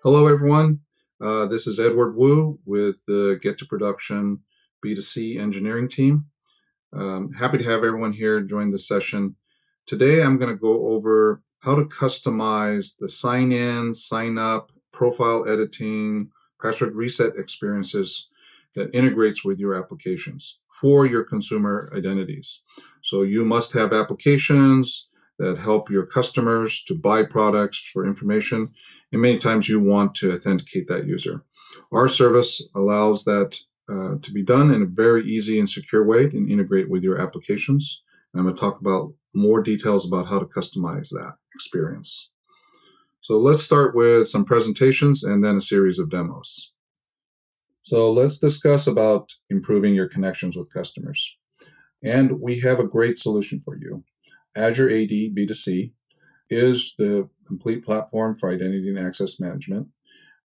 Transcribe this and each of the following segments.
Hello, everyone. This is Edward Wu with the Get to Production B2C engineering team. Happy to have everyone here join the session. Today, I'm going to go over how to customize the sign in, sign up, profile editing, password reset experiences that integrates with your applications for your consumer identities. So you must have applications that help your customers to buy products for information, and many times you want to authenticate that user. Our service allows that to be done in a very easy and secure way and integrate with your applications. And I'm going to talk about more details about how to customize that experience. So let's start with some presentations and then a series of demos. So let's discuss about improving your connections with customers. And we have a great solution for you. Azure AD B2C is the complete platform for identity and access management.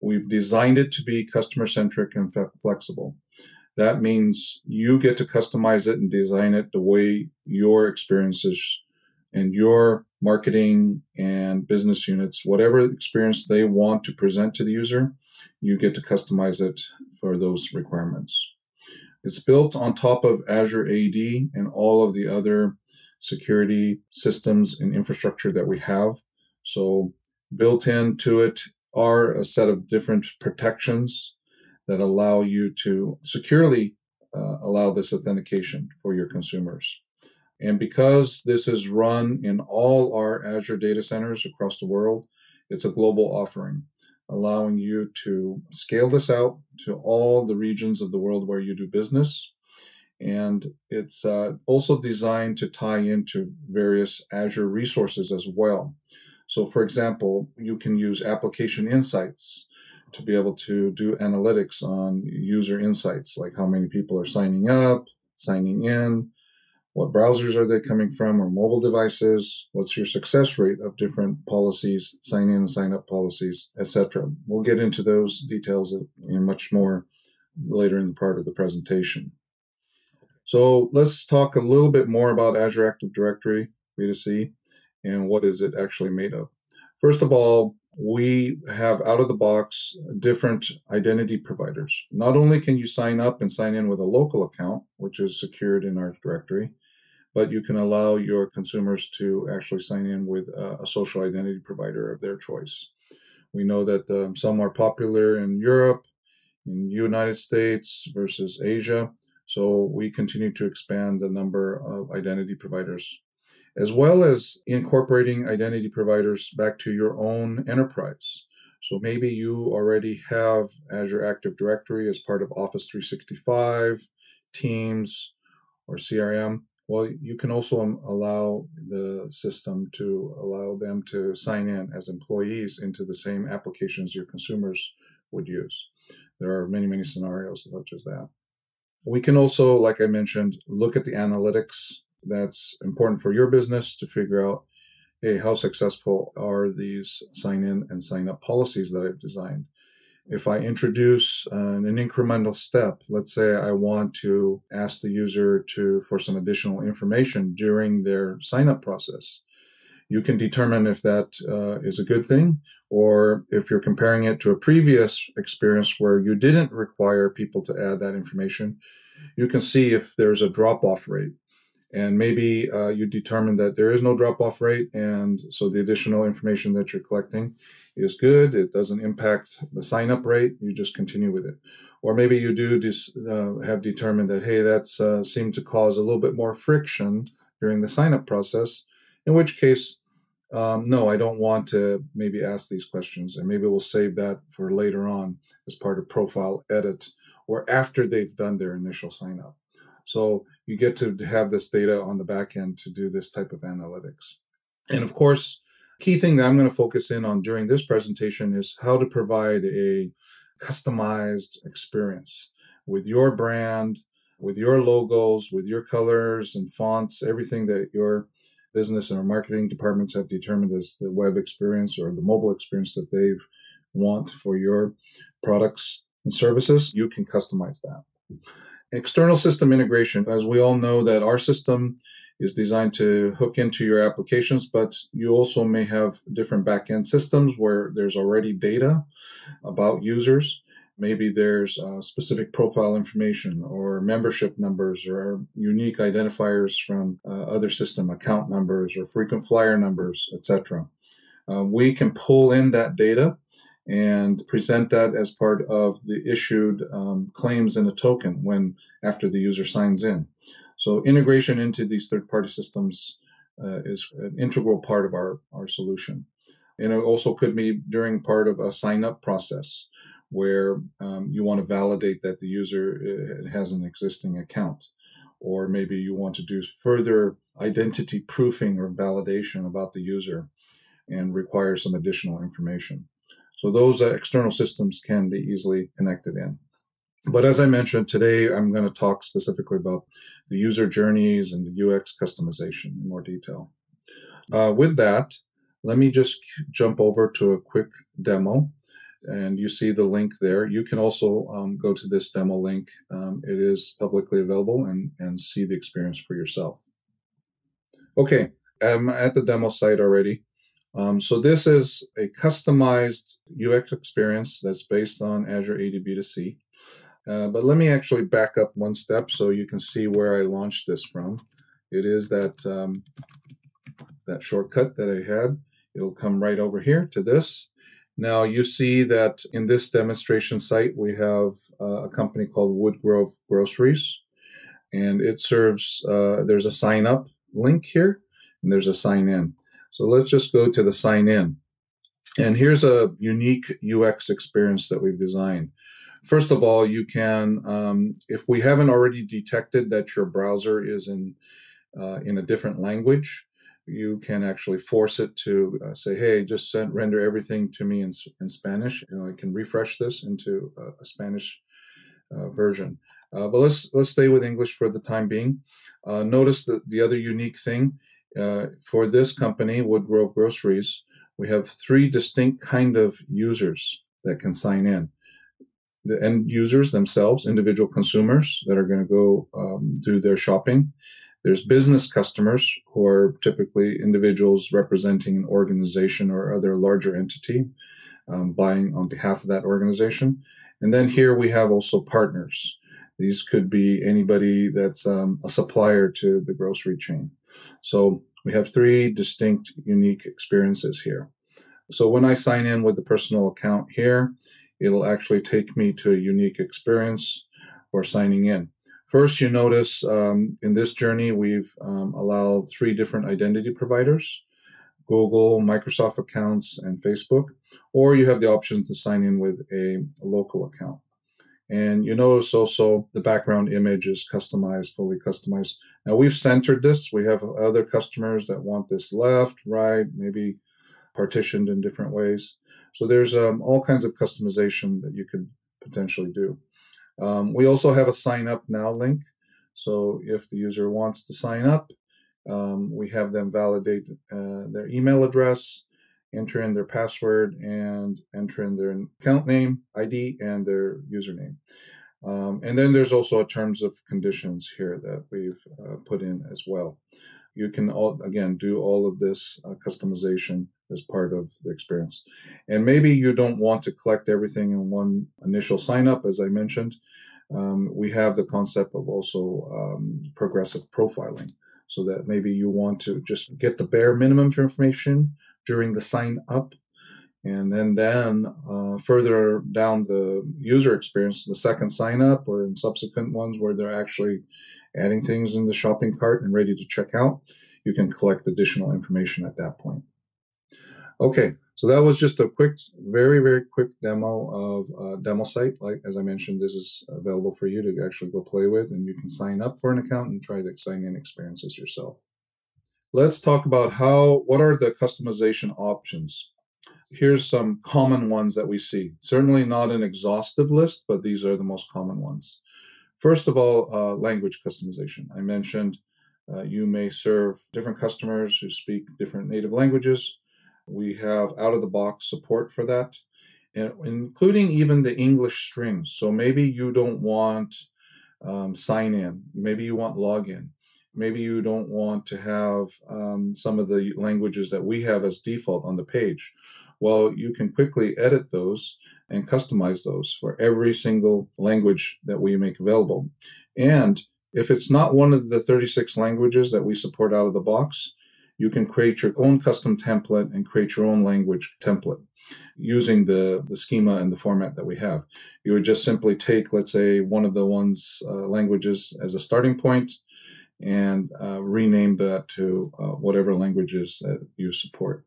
We've designed it to be customer-centric and flexible. That means you get to customize it and design it the way your experiences and your marketing and business units, whatever experience they want to present to the user, you get to customize it for those requirements. It's built on top of Azure AD and all of the other security systems and infrastructure that we have. So built into it are a set of different protections that allow you to securely allow this authentication for your consumers. And because this is run in all our Azure data centers across the world, it's a global offering, allowing you to scale this out to all the regions of the world where you do business. And it's also designed to tie into various Azure resources as well. So for example, you can use application insights to be able to do analytics on user insights, like how many people are signing up, signing in, what browsers are they coming from, or mobile devices, what's your success rate of different policies, sign in and sign up policies, etc. We'll get into those details in much more later in the part of the presentation. So let's talk a little bit more about Azure Active Directory B2C and what is it actually made of. First of all, we have out of the box different identity providers. Not only can you sign up and sign in with a local account, which is secured in our directory, but you can allow your consumers to actually sign in with a social identity provider of their choice. We know that some are popular in Europe, in the United States versus Asia. So we continue to expand the number of identity providers, as well as incorporating identity providers back to your own enterprise. So maybe you already have Azure Active Directory as part of Office 365, Teams, or CRM. Well, you can also allow the system to allow them to sign in as employees into the same applications your consumers would use. There are many, many scenarios such as that. We can also, like I mentioned, look at the analytics that's important for your business to figure out, hey, how successful are these sign in and sign up policies that I've designed? If I introduce an incremental step, let's say I want to ask the user for some additional information during their sign up process, you can determine if that is a good thing, or if you're comparing it to a previous experience where you didn't require people to add that information, you can see if there's a drop-off rate. And maybe you determine that there is no drop-off rate, and so the additional information that you're collecting is good. It doesn't impact the sign-up rate. You just continue with it. Or maybe you do have determined that, hey, that's seemed to cause a little bit more friction during the sign-up process, in which case, no, I don't want to maybe ask these questions, and maybe we'll save that for later on as part of profile edit or after they've done their initial sign-up. So you get to have this data on the back end to do this type of analytics. And of course, key thing that I'm going to focus in on during this presentation is how to provide a customized experience with your brand, with your logos, with your colors and fonts, everything that your business and marketing departments have determined as the web experience or the mobile experience that they want for your products and services. You can customize that. External system integration, as we all know that our system is designed to hook into your applications, but you also may have different backend systems where there's already data about users. Maybe there's specific profile information or membership numbers or unique identifiers from other system account numbers or frequent flyer numbers, etc. We can pull in that data and present that as part of the issued claims in a token when after the user signs in. So integration into these third-party systems is an integral part of our solution. And it also could be during part of a sign-up process where you want to validate that the user has an existing account. Or maybe you want to do further identity proofing or validation about the user and require some additional information. So those external systems can be easily connected in. But as I mentioned, today I'm going to talk specifically about the user journeys and the UX customization in more detail. With that, let me just jump over to a quick demo. And you see the link there. You can also go to this demo link. It is publicly available and see the experience for yourself. Okay, I'm at the demo site already. So this is a customized UX experience that's based on Azure AD B2C. But let me actually back up one step so you can see where I launched this from. It is that shortcut that I had. It'll come right over here to this. Now you see that in this demonstration site, we have a company called Woodgrove Groceries, and it serves, there's a sign up link here, and there's a sign in. So let's just go to the sign in. And here's a unique UX experience that we've designed. First of all, you can, if we haven't already detected that your browser is in a different language, you can actually force it to say, hey, just render everything to me in Spanish. I can refresh this into a Spanish version. But let's stay with English for the time being. Notice that the other unique thing for this company, Woodgrove Groceries, we have 3 distinct kind of users that can sign in. The end users themselves, individual consumers that are going to go do their shopping. There's business customers who are typically individuals representing an organization or other larger entity buying on behalf of that organization. And then here we have also partners. These could be anybody that's a supplier to the grocery chain. So we have 3 distinct, unique experiences here. So when I sign in with the personal account here, it'll actually take me to a unique experience for signing in. First, you notice in this journey, we've allowed 3 different identity providers, Google, Microsoft accounts, and Facebook, or you have the option to sign in with a local account. And you notice also the background image is customized, fully customized. Now we've centered this. We have other customers that want this left, right, maybe partitioned in different ways. So there's all kinds of customization that you could potentially do. We also have a sign up now link. So if the user wants to sign up, we have them validate their email address, enter in their password, and enter in their account name, ID, and their username. And then there's also a terms of conditions here that we've put in as well. You can, again, do all of this customization as part of the experience. And maybe you don't want to collect everything in one initial sign up, as I mentioned. We have the concept of also progressive profiling, so that maybe you want to just get the bare minimum information during the sign up, and then further down the user experience, the second sign up or in subsequent ones where they're actually adding things in the shopping cart and ready to check out, you can collect additional information at that point. Okay, so that was just a quick, very, very quick demo of demo site. Like, as I mentioned, this is available for you to actually go play with, and you can sign up for an account and try the sign-in experiences yourself. Let's talk about what are the customization options. Here's some common ones that we see. Certainly not an exhaustive list, but these are the most common ones. First of all, language customization. I mentioned you may serve different customers who speak different native languages. We have out-of-the-box support for that, including even the English strings. So maybe you don't want sign in. Maybe you want login. Maybe you don't want to have some of the languages that we have as default on the page. Well, you can quickly edit those and customize those for every single language that we make available. And if it's not one of the 36 languages that we support out of the box, you can create your own custom template and create your own language template using the schema and the format that we have. You would just simply take, let's say, one of the languages as a starting point and rename that to whatever languages that you support.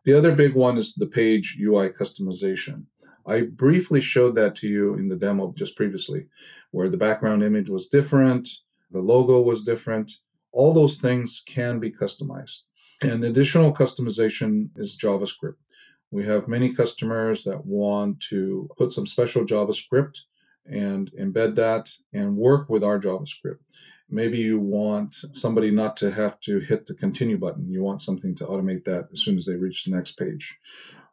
The other big one is the page UI customization. I briefly showed that to you in the demo just previously, where the background image was different, the logo was different. All those things can be customized. And additional customization is JavaScript. We have many customers that want to put some special JavaScript and embed that and work with our JavaScript. Maybe you want somebody not to have to hit the continue button. You want something to automate that as soon as they reach the next page.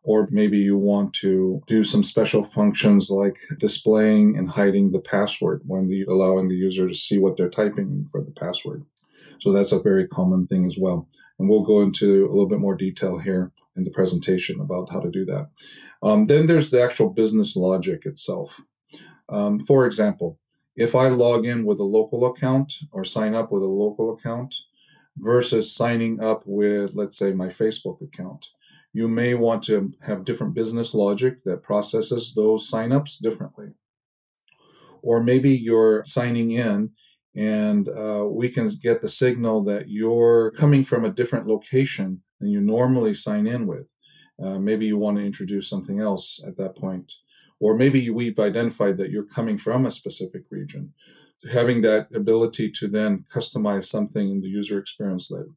Or maybe you want to do some special functions like displaying and hiding the password when allowing the user to see what they're typing for the password. So that's a very common thing as well. And we'll go into a little bit more detail here in the presentation about how to do that. Then there's the actual business logic itself. For example, if I log in with a local account or sign up with a local account versus signing up with, let's say, my Facebook account, you may want to have different business logic that processes those signups differently. Or maybe you're signing in and we can get the signal that you're coming from a different location than you normally sign in with. Maybe you want to introduce something else at that point. Or maybe we've identified that you're coming from a specific region. Having that ability to then customize something in the user experience that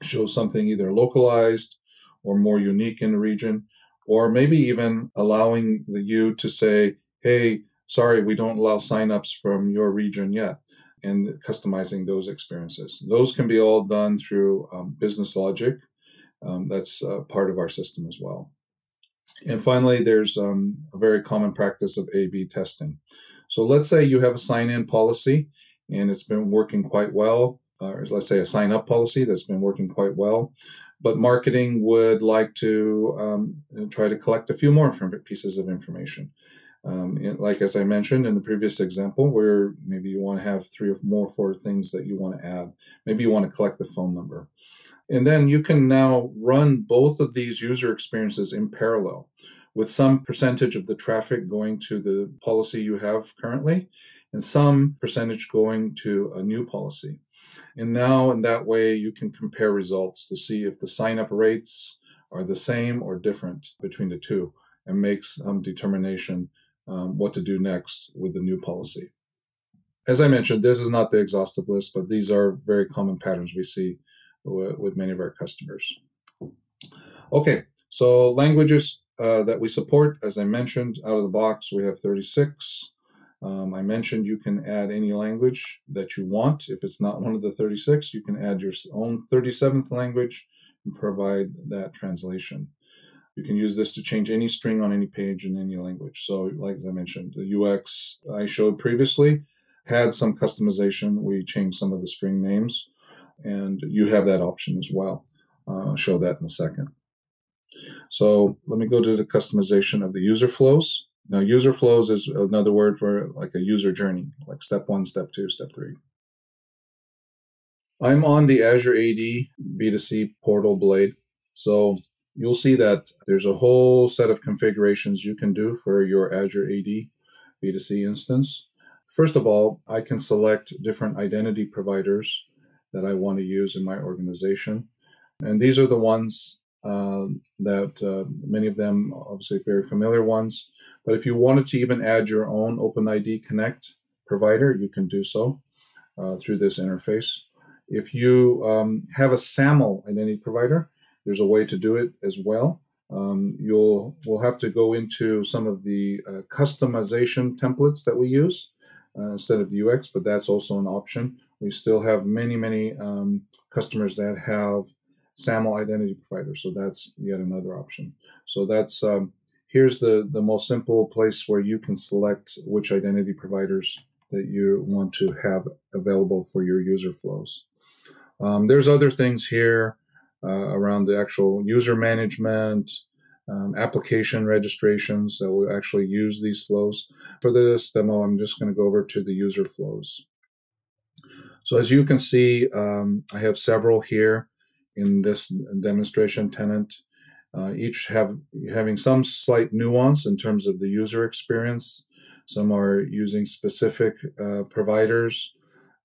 shows something either localized or more unique in the region, or maybe even allowing you to say, hey, sorry, we don't allow signups from your region yet, and customizing those experiences. Those can be all done through business logic. That's part of our system as well. And finally, there's a very common practice of A/B testing. So let's say you have a sign-in policy and it's been working quite well, or let's say a sign-up policy that's been working quite well, but marketing would like to try to collect a few more pieces of information. Like as I mentioned in the previous example, where maybe you want to have 3 or 4 things that you want to add. Maybe you want to collect the phone number. And then you can now run both of these user experiences in parallel with some percentage of the traffic going to the policy you have currently and some percentage going to a new policy. And now in that way, you can compare results to see if the sign-up rates are the same or different between the two and make some determination what to do next with the new policy. As I mentioned, this is not the exhaustive list, but these are very common patterns we see with many of our customers. Okay, so languages that we support, as I mentioned, out of the box, we have 36. I mentioned you can add any language that you want. If it's not one of the 36, you can add your own 37th language and provide that translation. You can use this to change any string on any page in any language. So like I mentioned, the UX I showed previously had some customization. We changed some of the string names, and you have that option as well. I'll show that in a second. So let me go to the customization of the user flows. Now, user flows is another word for like a user journey, like step 1, step 2, step 3. I'm on the Azure AD B2C portal blade. So you'll see that there's a whole set of configurations you can do for your Azure AD B2C instance. First of all, I can select different identity providers that I want to use in my organization. And these are the ones that many of them, obviously very familiar ones. But if you wanted to even add your own OpenID Connect provider, you can do so through this interface. If you have a SAML identity provider, there's a way to do it as well. We'll have to go into some of the customization templates that we use instead of the UX, but that's also an option. We still have many customers that have SAML identity providers, so that's yet another option. So that's here's the most simple place where you can select which identity providers that you want to have available for your user flows. There's other things here around the actual user management, application registrations that will actually use these flows. For this demo, I'm just going to go over to the user flows. So as you can see, I have several here in this demonstration tenant, each having some slight nuance in terms of the user experience. Some are using specific providers.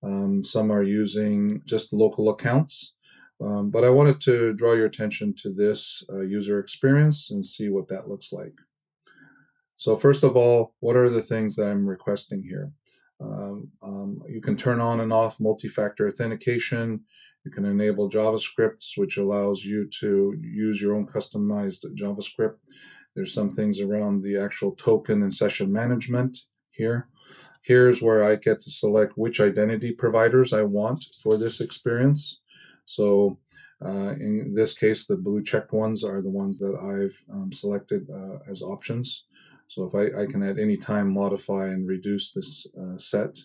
Some are using just local accounts. But I wanted to draw your attention to this user experience and see what that looks like. So first of all, what are the things that I'm requesting here? You can turn on and off multi-factor authentication. You can enable JavaScript, which allows you to use your own customized JavaScript. There's some things around the actual token and session management here. Here's where I get to select which identity providers I want for this experience. So in this case, the blue checked ones are the ones that I've selected as options. So if I can at any time modify and reduce this set,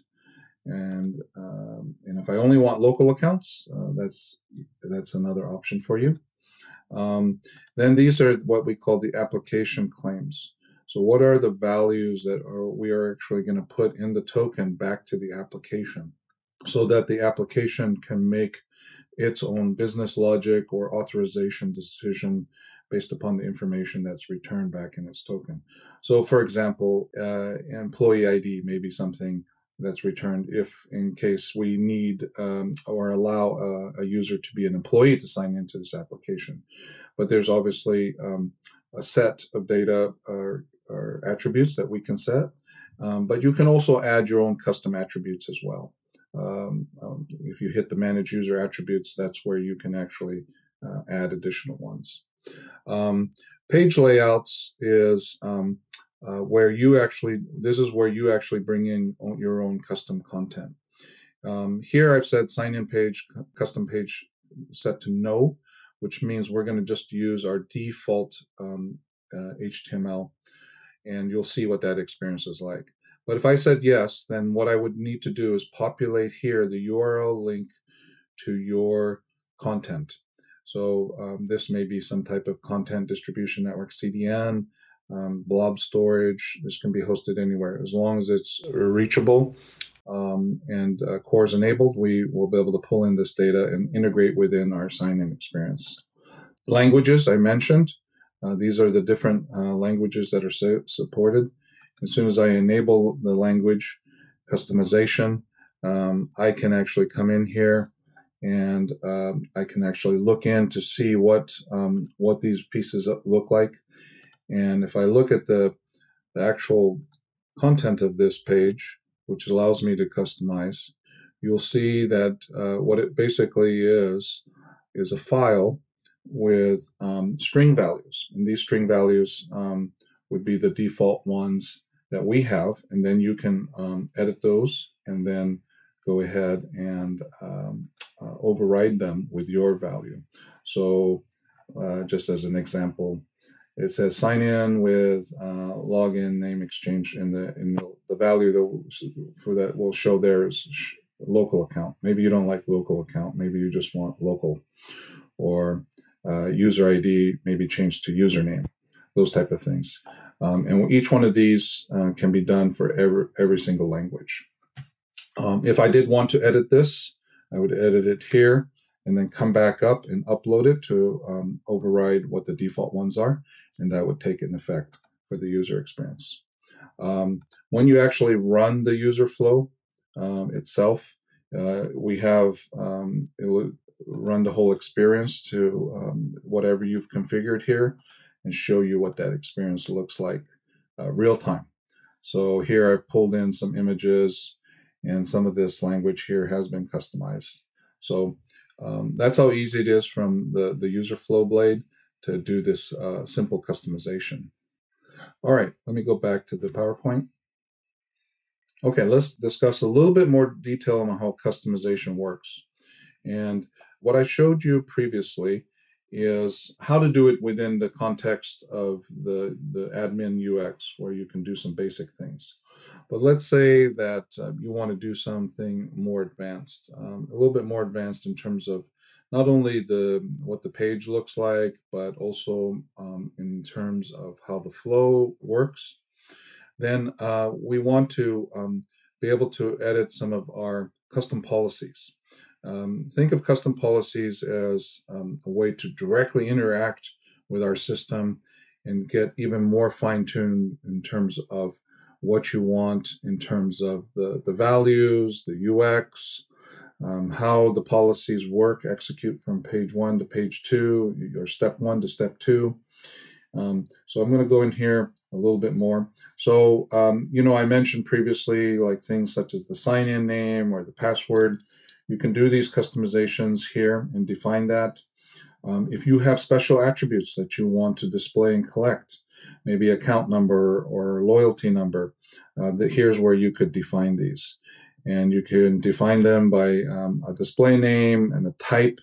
and if I only want local accounts, that's another option for you. Then these are what we call the application claims. So what are the values that we are actually going to put in the token back to the application so that the application can make its own business logic or authorization decision based upon the information that's returned back in its token. So for example, employee ID may be something that's returned if in case we need or allow a user to be an employee to sign into this application. But there's obviously a set of data or attributes that we can set, but you can also add your own custom attributes as well. If you hit the manage user attributes, that's where you can actually add additional ones. Page layouts is where you actually, this is where you actually bring in your own custom content. Here I've said sign in page, custom page set to no, which means we're going to just use our default HTML, and you'll see what that experience is like. But if I said yes, then what I would need to do is populate here the URL link to your content. So this may be some type of content distribution network, CDN, blob storage. This can be hosted anywhere. As long as it's reachable and CORS enabled, we will be able to pull in this data and integrate within our sign-in experience. Languages, I mentioned. These are the different languages that are supported. As soon as I enable the language customization, I can actually come in here and I can actually look in to see what these pieces look like. And if I look at the actual content of this page, which allows me to customize, you'll see that what it basically is a file with string values. And these string values would be the default ones that we have, and then you can edit those and then go ahead and override them with your value. So just as an example, it says sign in with login name exchange, and the value for that will show there is local account. Maybe you don't like local account. Maybe you just want local, or user ID maybe changed to username. Those type of things. And each one of these can be done for every single language. If I did want to edit this, I would edit it here and then come back up and upload it to override what the default ones are, and that would take an effect for the user experience. When you actually run the user flow itself, we have run the whole experience to whatever you've configured here and show you what that experience looks like real time. So here I've pulled in some images, and some of this language here has been customized. So that's how easy it is from the user flow blade to do this simple customization. All right, let me go back to the PowerPoint. Okay, let's discuss a little bit more detail on how customization works. And what I showed you previously is how to do it within the context of the admin UX, where you can do some basic things. But let's say that you want to do something more advanced, a little bit more advanced in terms of not only what the page looks like, but also in terms of how the flow works. Then we want to be able to edit some of our custom policies. Think of custom policies as a way to directly interact with our system and get even more fine-tuned in terms of what you want in terms of the values, the UX, how the policies work, execute from page 1 to page 2, or step 1 to step 2. So I'm going to go in here a little bit more. So, I mentioned previously, like things such as the sign-in name or the password. You can do these customizations here and define that. If you have special attributes that you want to display and collect, maybe account number or loyalty number, here's where you could define these. And you can define them by a display name and a type.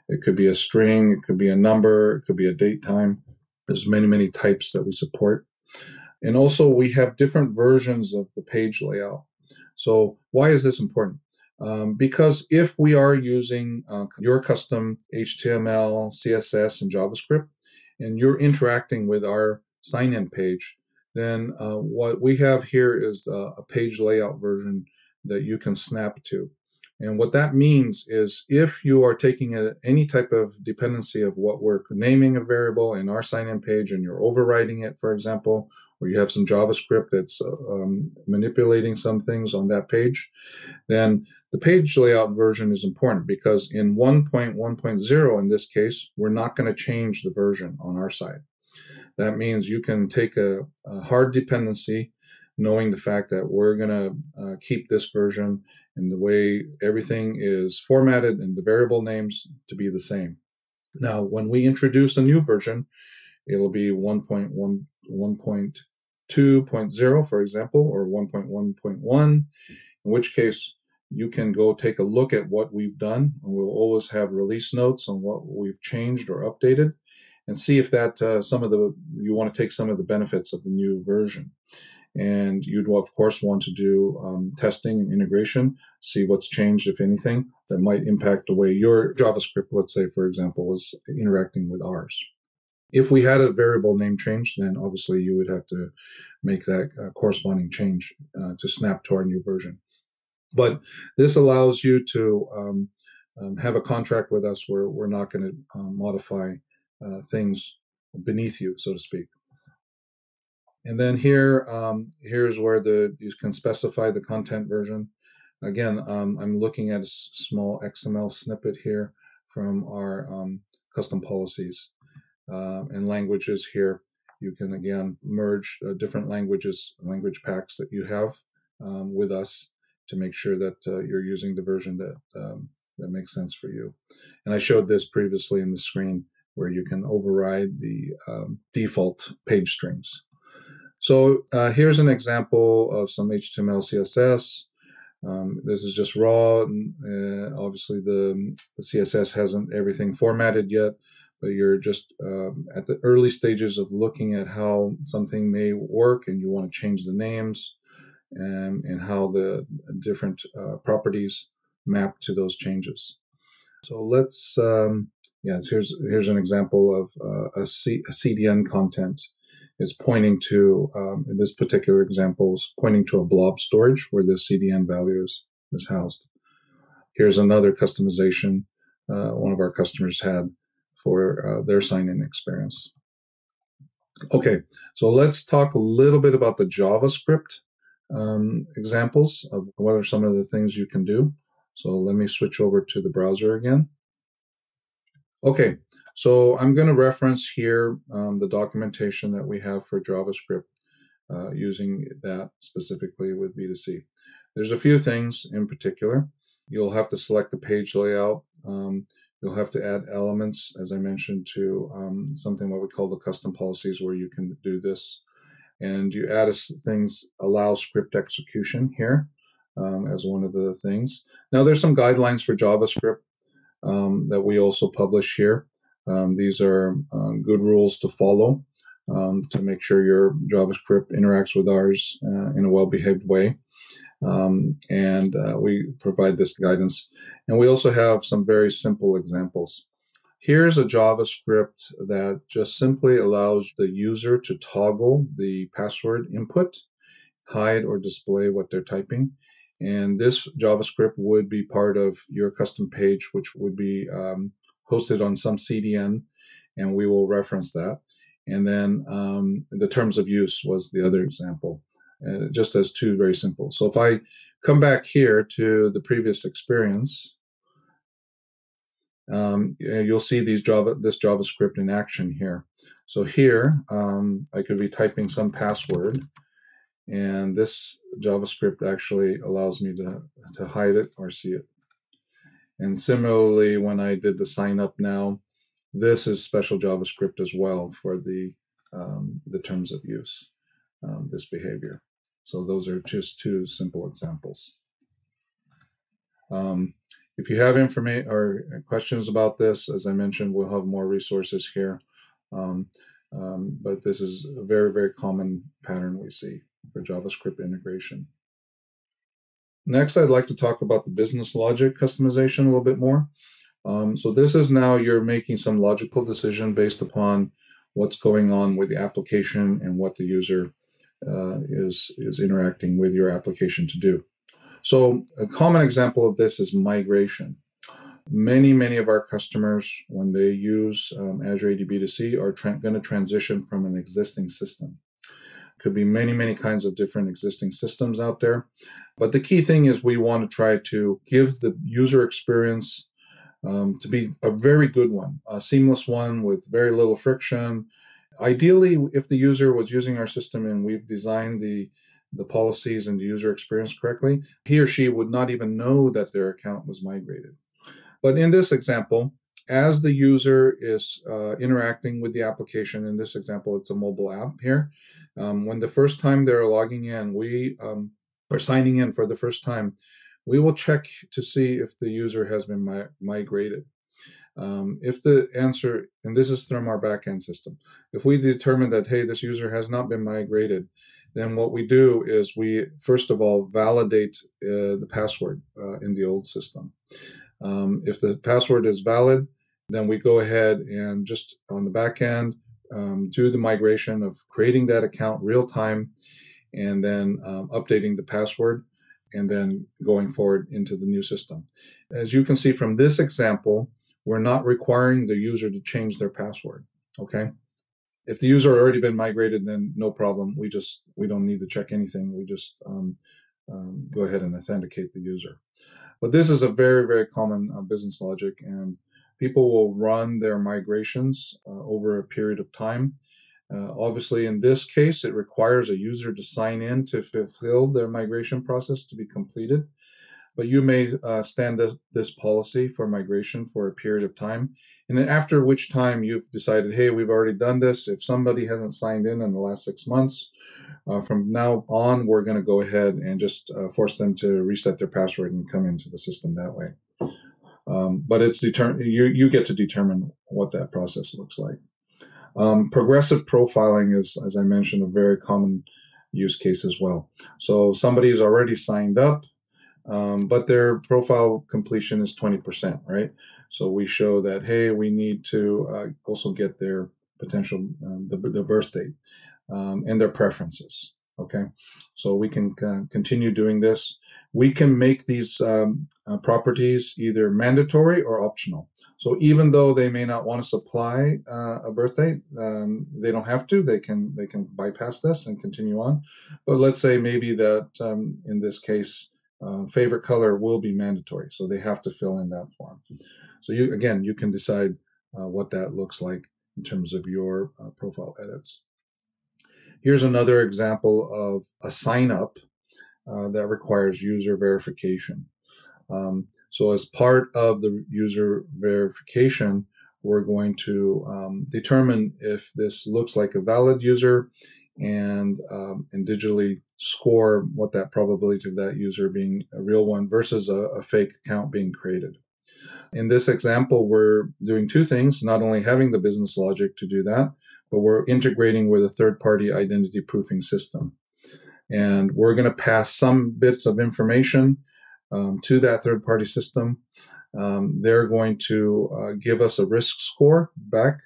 It could be a string, it could be a number, it could be a date time. There's many, many types that we support. And also we have different versions of the page layout. So why is this important? Because if we are using your custom HTML, CSS, and JavaScript, and you're interacting with our sign-in page, then what we have here is a page layout version that you can snap to. And what that means is if you are taking any type of dependency of what we're naming a variable in our sign-in page and you're overriding it, for example, or you have some JavaScript that's manipulating some things on that page, then the page layout version is important because in 1.1.0, in this case, we're not going to change the version on our side. That means you can take a hard dependency, knowing the fact that we're going to keep this version and the way everything is formatted and the variable names to be the same. Now, when we introduce a new version, it'll be 1.2.0, for example, or 1.1.1, in which case you can go take a look at what we've done. And we'll always have release notes on what we've changed or updated and see if that you want to take some of the benefits of the new version. And you'd, of course, want to do testing and integration, see what's changed, if anything, that might impact the way your JavaScript, let's say, for example, was interacting with ours. If we had a variable name change, then obviously you would have to make that corresponding change to snap to our new version. But this allows you to have a contract with us where we're not going to modify things beneath you, so to speak. And then here's where you can specify the content version. Again, I'm looking at a small XML snippet here from our custom policies and languages here. You can, again, merge different language packs that you have with us to make sure that you're using the version that makes sense for you. And I showed this previously in the screen where you can override the default page strings. So here's an example of some HTML, CSS. This is just raw. Obviously, the CSS hasn't everything formatted yet, but you're just at the early stages of looking at how something may work, and you want to change the names and how the different properties map to those changes. So let's, here's an example of a CDN content. Is pointing to, in this particular example, is pointing to a blob storage where the CDN value is housed. Here's another customization one of our customers had for their sign-in experience. Okay, so let's talk a little bit about the JavaScript examples of what are some of the things you can do. So let me switch over to the browser again. Okay, so I'm going to reference here the documentation that we have for JavaScript using that specifically with B2C. There's a few things in particular. You'll have to select the page layout. You'll have to add elements, as I mentioned, to something what we call the custom policies where you can do this. And you add things, allow script execution here as one of the things. Now there's some guidelines for JavaScript that we also publish here. These are good rules to follow. to make sure your JavaScript interacts with ours in a well-behaved way. We provide this guidance. And we also have some very simple examples. Here's a JavaScript that just simply allows the user to toggle the password input, hide or display what they're typing. And this JavaScript would be part of your custom page, which would be hosted on some CDN, and we will reference that. And then the terms of use was the other example, just as two very simple. So if I come back here to the previous experience, you'll see this JavaScript in action here. So here, I could be typing some password, and this JavaScript actually allows me to hide it or see it. And similarly, when I did the sign up now, this is special JavaScript as well for the terms of use, this behavior. So those are just two simple examples. If you have information or questions about this, as I mentioned, we'll have more resources here. But this is a very, very common pattern we see for JavaScript integration. Next, I'd like to talk about the business logic customization a little bit more. So this is now you're making some logical decision based upon what's going on with the application and what the user is interacting with your application to do. So a common example of this is migration. Many of our customers, when they use Azure AD B2C, are going to transition from an existing system. Could be many kinds of different existing systems out there. But the key thing is we want to try to give the user experience to be a very good one, a seamless one with very little friction. Ideally, if the user was using our system and we've designed the policies and the user experience correctly, he or she would not even know that their account was migrated. But in this example, as the user is interacting with the application, in this example, it's a mobile app here. When the first time they're logging in, we are signing in for the first time, we will check to see if the user has been migrated. If the answer, and this is from our backend system, if we determine that, hey, this user has not been migrated, then what we do is we, first of all, validate the password in the old system. If the password is valid, then we go ahead and just on the back end, do the migration of creating that account real time and then updating the password and then going forward into the new system. As you can see from this example, we're not requiring the user to change their password, okay? If the user already been migrated, then no problem. We don't need to check anything. We just go ahead and authenticate the user. But this is a very common business logic, and people will run their migrations over a period of time. Obviously, in this case, it requires a user to sign in to fulfill their migration process to be completed. But you may stand this policy for migration for a period of time. And then after which time you've decided, hey, we've already done this. If somebody hasn't signed in the last 6 months, from now on, we're going to go ahead and just force them to reset their password and come into the system that way. But it's you get to determine what that process looks like. Progressive profiling is, as I mentioned, a very common use case as well. So somebody's already signed up, but their profile completion is 20%, right? So we show that, hey, we need to also get their potential, the birth date and their preferences, okay? So we can continue doing this. We can make these properties either mandatory or optional. So even though they may not want to supply a birth date, they don't have to. They can bypass this and continue on. But let's say maybe that in this case, favorite color will be mandatory, so they have to fill in that form. So you can decide what that looks like in terms of your profile edits. Here's another example of a sign up that requires user verification. So as part of the user verification, we're going to determine if this looks like a valid user and digitally score what that probability of that user being a real one versus a fake account being created. In this example, we're doing two things, not only having the business logic to do that, but we're integrating with a third-party identity proofing system. And we're going to pass some bits of information to that third-party system. They're going to give us a risk score back,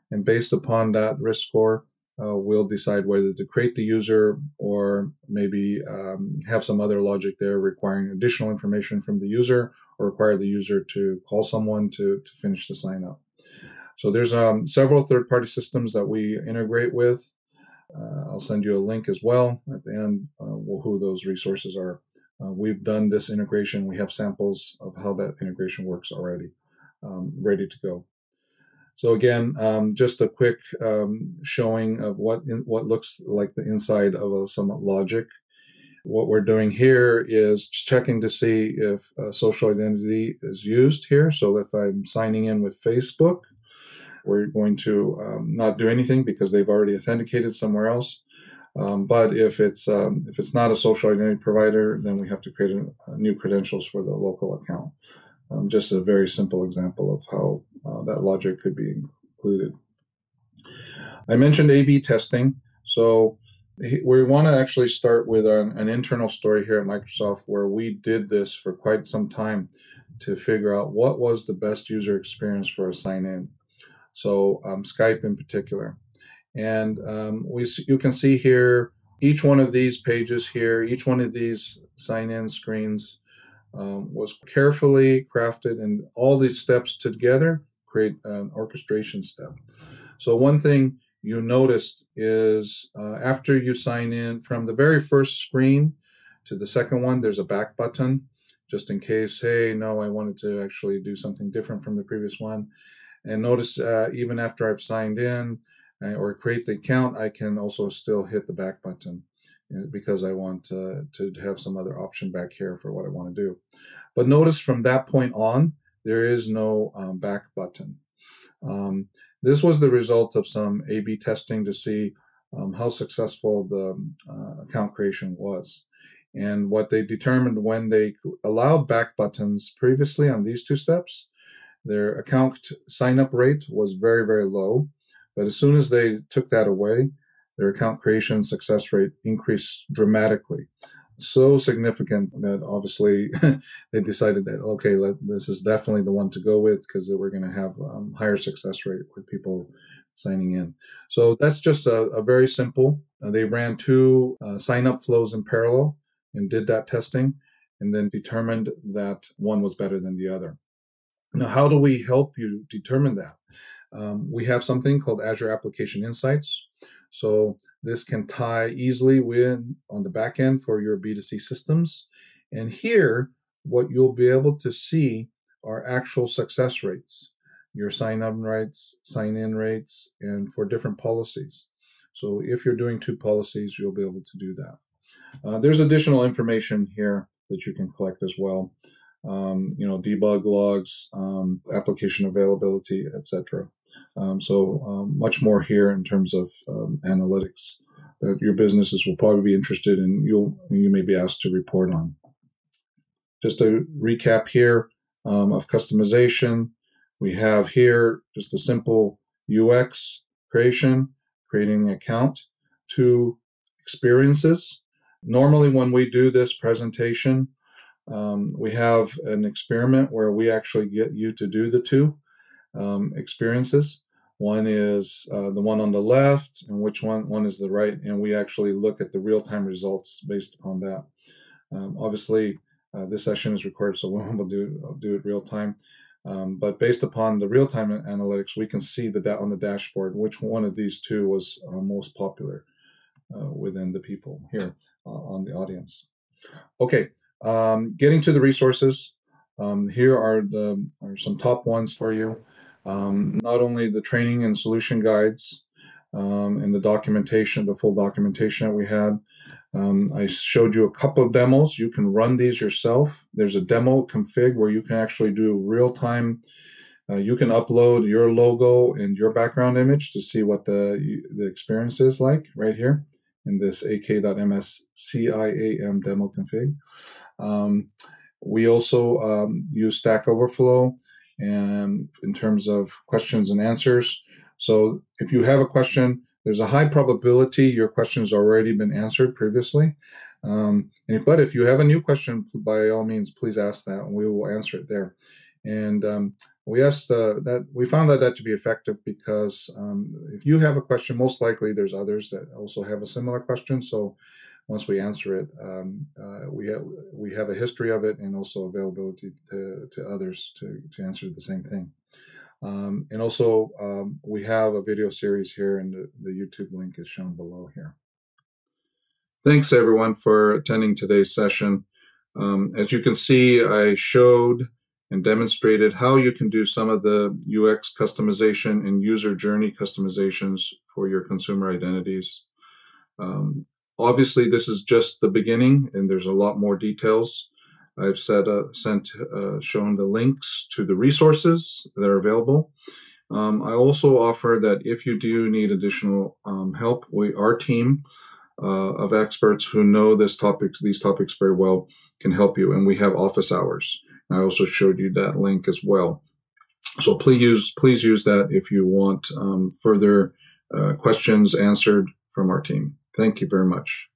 and based upon that risk score, we'll decide whether to create the user or maybe have some other logic there requiring additional information from the user or require the user to call someone to finish the sign up. So there's several third-party systems that we integrate with. I'll send you a link as well at the end who those resources are. We've done this integration. We have samples of how that integration works already, ready to go. So again, just a quick showing of what looks like the inside of some logic. What we're doing here is checking to see if social identity is used here. So if I'm signing in with Facebook, we're going to not do anything because they've already authenticated somewhere else. But if it's not a social identity provider, then we have to create new credentials for the local account. Just a very simple example of how that logic could be included. I mentioned A/B testing. So we want to actually start with an internal story here at Microsoft where we did this for quite some time to figure out what was the best user experience for a sign-in. So Skype in particular. And you can see here, each one of these pages here, each one of these sign-in screens was carefully crafted, and all these steps together create an orchestration step. So one thing you noticed is after you sign in from the very first screen to the second one, there's a back button, just in case, hey, no, I wanted to actually do something different from the previous one. And notice even after I've signed in or create the account, I can also still hit the back button because I want to have some other option back here for what I want to do. But notice from that point on, there is no back button. This was the result of some A/B testing to see how successful the account creation was. And what they determined when they allowed back buttons previously on these two steps, their account sign-up rate was very, very low. But as soon as they took that away, their account creation success rate increased dramatically. So significant that obviously they decided that, okay, this is definitely the one to go with because we're going to have higher success rate with people signing in. So that's just a very simple. They ran two sign-up flows in parallel and did that testing and then determined that one was better than the other. Now, how do we help you determine that? We have something called Azure Application Insights. So this can tie easily on the back end for your B2C systems. And here, what you'll be able to see are actual success rates, your sign-up rates, sign-in rates, and for different policies. So if you're doing two policies, you'll be able to do that. There's additional information here that you can collect as well. Debug logs, application availability, etc. So much more here in terms of analytics that your businesses will probably be interested in. You may be asked to report on. Just a recap here of customization. We have here just a simple UX creation, creating an account, two experiences. Normally when we do this presentation, we have an experiment where we actually get you to do the two experiences. One is the one on the left, and which one is the right, and we actually look at the real-time results based upon that. Obviously, this session is recorded, so we'll do it real-time. But based upon the real-time analytics, we can see on the dashboard which one of these two was most popular within the people here on the audience. Okay. Getting to the resources, here are some top ones for you. Not only the training and solution guides and the documentation, the full documentation that we had. I showed you a couple of demos. You can run these yourself. There's a demo config where you can actually do real-time. You can upload your logo and your background image to see what the experience is like right here in this ak.ms CIAM demo config. We also use Stack Overflow, and in terms of questions and answers, So if you have a question, there's a high probability your question has already been answered previously. But if you have a new question, by all means, please ask that, and we will answer it there. And we found that to be effective because if you have a question, most likely there's others that also have a similar question. So once we answer it, we have a history of it and also availability to others to answer the same thing. And also, we have a video series here, and the YouTube link is shown below here. Thanks, everyone, for attending today's session. As you can see, I showed and demonstrated how you can do some of the UX customization and user journey customizations for your consumer identities. Obviously, this is just the beginning, and there's a lot more details. I've shown the links to the resources that are available. I also offer that if you do need additional help, our team of experts who know these topics very well can help you, and we have office hours. I also showed you that link as well. So please use that if you want further questions answered from our team. Thank you very much.